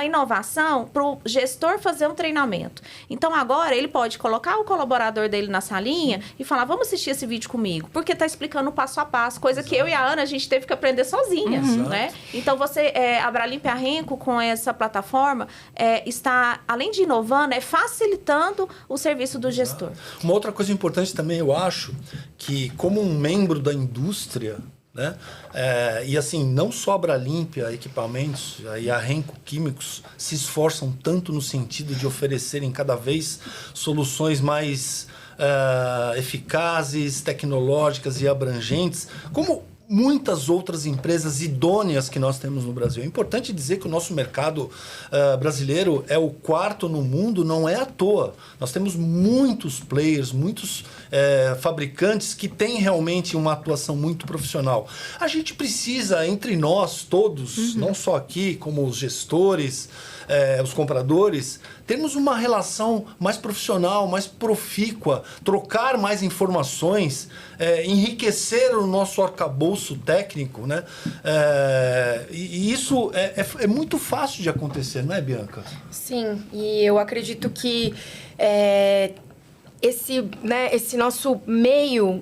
S5: inovação para o gestor fazer um treinamento. Então, agora, ele pode colocar o colaborador dele na salinha e falar, vamos assistir esse vídeo comigo, porque está explicando passo a passo, coisa que eu e a Ana, a gente teve que aprender sozinha, né? Então, a Abralimp e a Renco, com essa plataforma, está, além de inovando, facilitando o serviço do gestor.
S2: Uma outra coisa importante também, eu acho, que como um membro da indústria, né? E assim, não só a Abralimp, Equipamentos e a Renco Químicos se esforçam tanto no sentido de oferecerem cada vez soluções mais eficazes, tecnológicas e abrangentes, como muitas outras empresas idôneas que nós temos no Brasil. É importante dizer que o nosso mercado brasileiro é o quarto no mundo, não é à toa. Nós temos muitos players, muitos fabricantes que têm realmente uma atuação muito profissional. A gente precisa, entre nós todos, não só aqui, como os gestores, os compradores, termos uma relação mais profissional, mais profícua, trocar mais informações, enriquecer o nosso arcabouço técnico, né? E isso é muito fácil de acontecer, não é, Bianca?
S1: Sim, e eu acredito que esse nosso meio,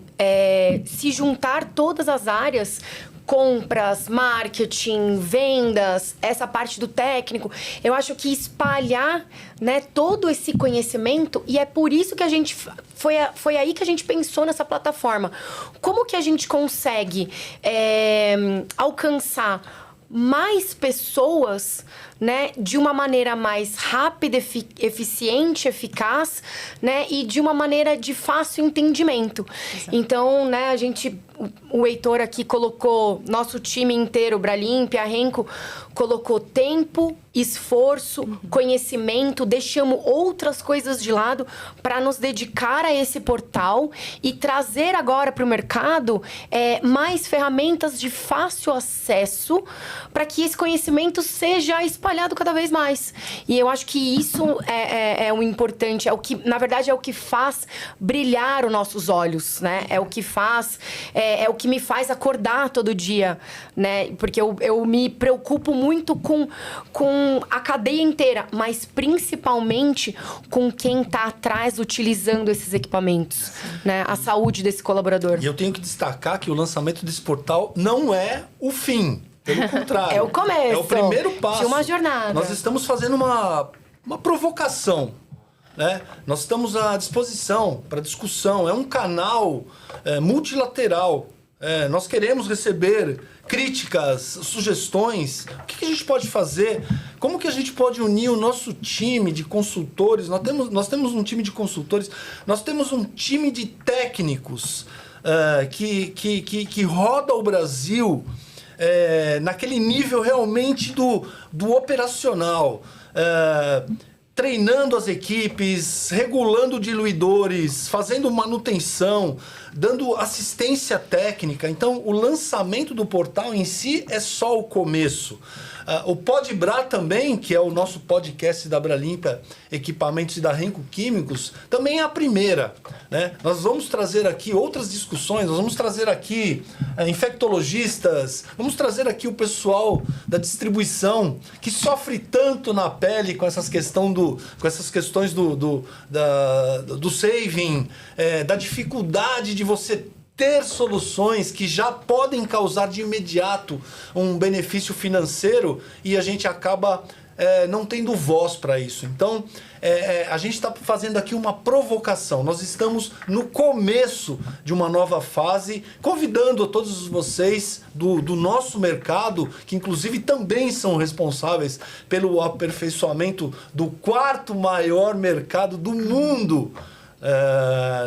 S1: se juntar todas as áreas, compras, marketing, vendas, essa parte do técnico, eu acho que espalhar, né, todo esse conhecimento, e é por isso que a gente foi aí que a gente pensou nessa plataforma. Como que a gente consegue alcançar mais pessoas, né, de uma maneira mais rápida, eficiente, eficaz, né, e de uma maneira de fácil entendimento. Exato. Então, né, o Heitor aqui colocou, nosso time inteiro, Abralimp, a Renco, colocou tempo, esforço, conhecimento, deixamos outras coisas de lado para nos dedicar a esse portal e trazer agora para o mercado mais ferramentas de fácil acesso para que esse conhecimento seja espalhado cada vez mais. E eu acho que isso é o importante, na verdade, é o que faz brilhar os nossos olhos, né? É o que faz é o que me faz acordar todo dia, né? Porque eu me preocupo muito com a cadeia inteira, mas principalmente com quem está atrás utilizando esses equipamentos, né? A saúde desse colaborador.
S2: E eu tenho que destacar que o lançamento desse portal não é o fim. Pelo contrário.
S1: É o começo.
S2: É o primeiro passo.
S1: De uma jornada.
S2: Nós estamos fazendo uma provocação, né? Nós estamos à disposição para discussão. É um canal multilateral. Nós queremos receber críticas, sugestões. O que a gente pode fazer? Como que a gente pode unir o nosso time de consultores? Nós temos um time de consultores, nós temos um time de técnicos que roda o Brasil naquele nível realmente do operacional. Treinando as equipes, regulando diluidores, fazendo manutenção, dando assistência técnica. Então, o lançamento do portal em si é só o começo. O Podbra também, que é o nosso podcast da Abralimpa Equipamentos e da Renco Químicos, também é a primeira, né? Nós vamos trazer aqui outras discussões, nós vamos trazer aqui infectologistas, vamos trazer aqui o pessoal da distribuição que sofre tanto na pele com essas questões do saving, da dificuldade de você ter soluções que já podem causar de imediato um benefício financeiro e a gente acaba não tendo voz para isso. Então, a gente está fazendo aqui uma provocação. Nós estamos no começo de uma nova fase, convidando a todos vocês do nosso mercado, que inclusive também são responsáveis pelo aperfeiçoamento do 4º maior mercado do mundo,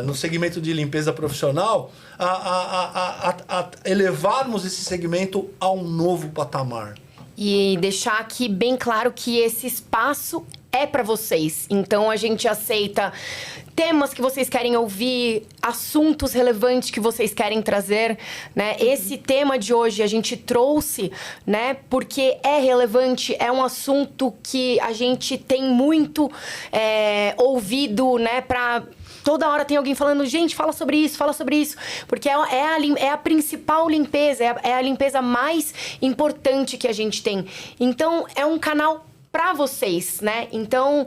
S2: no segmento de limpeza profissional, a elevarmos esse segmento a um novo patamar.
S1: E deixar aqui bem claro que esse espaço é para vocês. Então, a gente aceita temas que vocês querem ouvir, assuntos relevantes que vocês querem trazer, né? Esse tema de hoje a gente trouxe, né? Porque é relevante, é um assunto que a gente tem muito ouvido, né? Toda hora tem alguém falando, gente, fala sobre isso. Porque é a principal limpeza, é a limpeza mais importante que a gente tem. Então, é um canal para vocês, né? Então,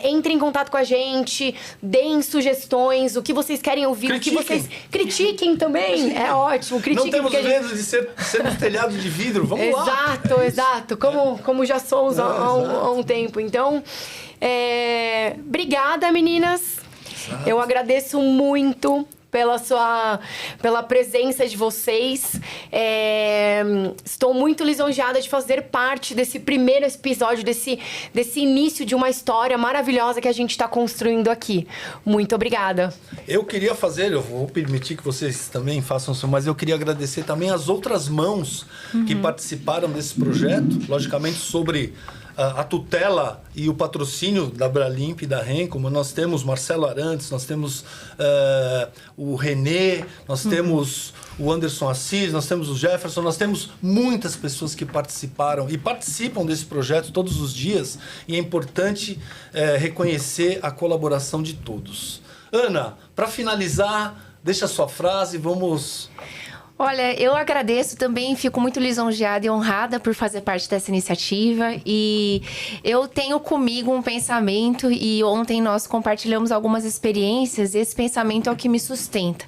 S1: entrem em contato com a gente, deem sugestões, o que vocês querem ouvir,
S2: Critiquem.
S1: o que vocês... Critiquem também, é ótimo. Critiquem.
S2: Não temos medo de sermos telhados de vidro, vamos lá.
S1: Exato. Como já somos há um tempo. Então, obrigada, meninas. Eu agradeço muito pela presença de vocês. Estou muito lisonjeada de fazer parte desse primeiro episódio, desse início de uma história maravilhosa que a gente está construindo aqui. Muito obrigada.
S2: Eu vou permitir que vocês também façam isso, mas eu queria agradecer também as outras mãos que participaram desse projeto, logicamente sobre a tutela e o patrocínio da Abralimpa e da Renco. Nós temos Marcelo Arantes, nós temos o Renê, nós temos o Anderson Assis, nós temos o Jefferson, nós temos muitas pessoas que participaram e participam desse projeto todos os dias, e é importante reconhecer a colaboração de todos. Ana, para finalizar, deixa a sua frase, vamos...
S4: Olha, eu agradeço também, fico muito lisonjeada e honrada por fazer parte dessa iniciativa, e eu tenho comigo um pensamento, e ontem nós compartilhamos algumas experiências, e esse pensamento é o que me sustenta.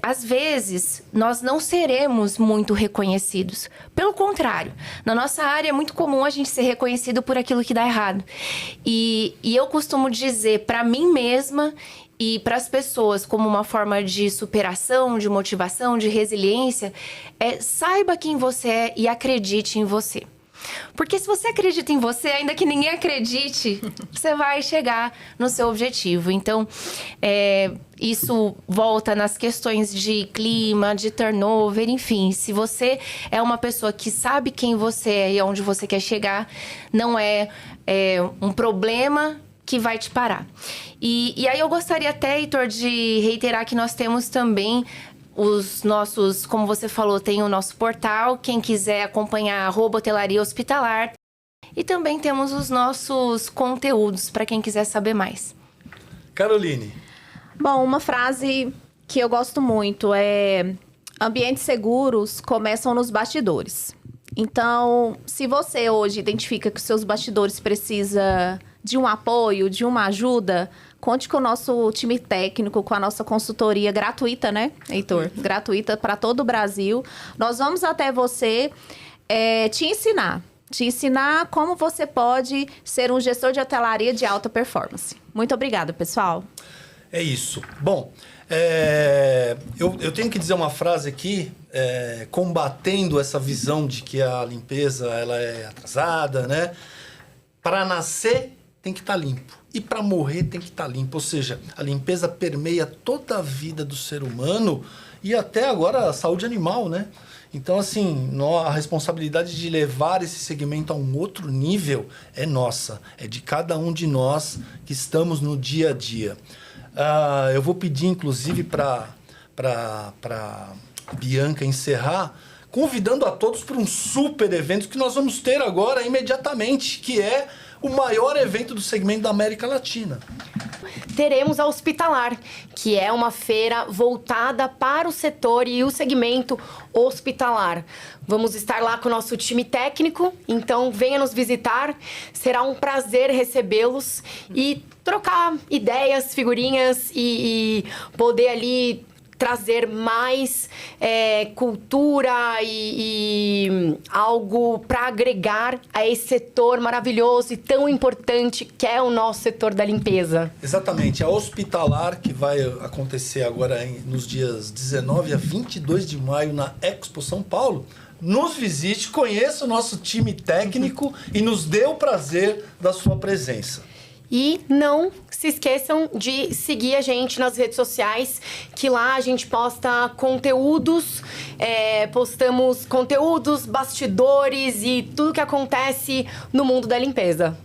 S4: Às vezes, nós não seremos muito reconhecidos. Pelo contrário, na nossa área é muito comum a gente ser reconhecido por aquilo que dá errado. E eu costumo dizer para mim mesma e para as pessoas, como uma forma de superação, de motivação, de resiliência, saiba quem você é e acredite em você. Porque se você acredita em você, ainda que ninguém acredite, você vai chegar no seu objetivo. Então, isso volta nas questões de clima, de turnover, enfim. Se você é uma pessoa que sabe quem você é e aonde você quer chegar, não é um problema que vai te parar. E aí eu gostaria até, Heitor, de reiterar que nós temos também os nossos, como você falou, tem o nosso portal, quem quiser acompanhar @hotelaria hospitalar, e também temos os nossos conteúdos para quem quiser saber mais.
S2: Caroline.
S5: Bom, uma frase que eu gosto muito Ambientes seguros começam nos bastidores. Então, se você hoje identifica que os seus bastidores precisa de um apoio, de uma ajuda, conte com o nosso time técnico, com a nossa consultoria gratuita, né, Heitor? Gratuita para todo o Brasil. Nós vamos até você te ensinar como você pode ser um gestor de hotelaria de alta performance. Muito obrigada, pessoal.
S2: É isso. Bom, eu tenho que dizer uma frase aqui, combatendo essa visão de que a limpeza ela é atrasada, né? Para nascer, tem que estar limpo. E para morrer, tem que estar limpo. Ou seja, a limpeza permeia toda a vida do ser humano e até agora a saúde animal, né? Então, assim, a responsabilidade de levar esse segmento a um outro nível é nossa. É de cada um de nós que estamos no dia a dia. Eu vou pedir, inclusive, para Bianca encerrar, convidando a todos para um super evento que nós vamos ter agora, imediatamente, que é o maior evento do segmento da América Latina.
S1: Teremos a Hospitalar, que é uma feira voltada para o setor e o segmento hospitalar. Vamos estar lá com o nosso time técnico, então venha nos visitar. Será um prazer recebê-los e trocar ideias, figurinhas e poder ali trazer mais cultura e algo para agregar a esse setor maravilhoso e tão importante que é o nosso setor da limpeza.
S2: Exatamente. A Hospitalar, que vai acontecer agora nos dias 19 a 22 de maio na Expo São Paulo, nos visite, conheça o nosso time técnico e nos dê o prazer da sua presença.
S1: E não se esqueçam de seguir a gente nas redes sociais, que lá a gente posta conteúdos, postamos conteúdos, bastidores e tudo que acontece no mundo da limpeza.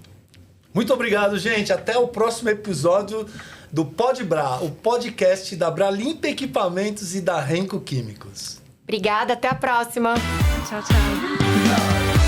S2: Muito obrigado, gente. Até o próximo episódio do PodBra, o podcast da Bralimpa Equipamentos e da Renco Químicos.
S1: Obrigada, até a próxima.
S5: Tchau, tchau.